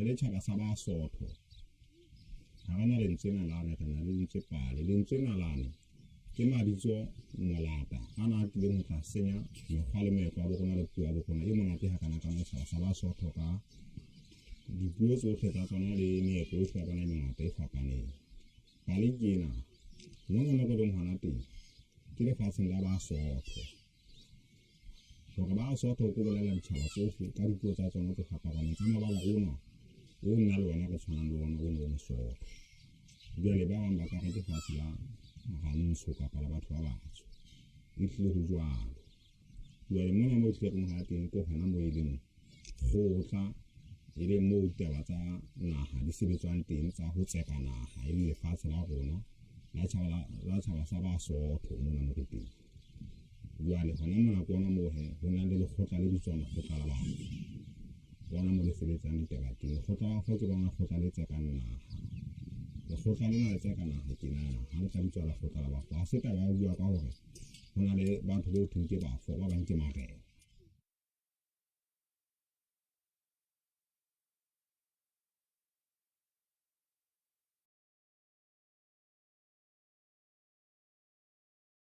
re le tjhaba sa Basotho ha re na lentswe nalane re na le lentswe pale lentswe nalane ke mabitso molata ana a tlileng ho tla senya mekgwa le meetlo ya bo rona le puo ya bo rona e monate ha kana ka tjhaba sa Basotho ka dipuo tsohle tsa tsona le meetlo yohle ya bona e mengata e fapaneng pale kena mona mo re leng hona teng ke lefatsheng la Basotho hore Basotho ke bolela ditjhaba tsohle ka dipuo tsa tsona tse fapaneng tsa mabala ona o nna le ona go tshwana le ona o no Mosotho jwale ba bang ba ka re ke fatshe la Rantsho kapa la batho ba batsho e tlile ho jwalo jwale mona mo tlile re ha teng ko hona mo e leng kgotla e leng moo taba tsa naha di sebetswang teng tsa ho tseka naha e le lefatshe la rona la tjhaba sa Basotho mona mo teng jwale hona mona ke ona moo ho na le lekgotla le bitswang lekgotla la batho bona mo le sebetsang ditaba teng lekgotla la batho ke bona lekgotla le tsekang naha lekgotla lena le tseka naha ke nana ha le tla bitswa lekgotla la batho ha se taba ya bua ka hore ho na le batho ba thweng ke bafo ba bang ke marena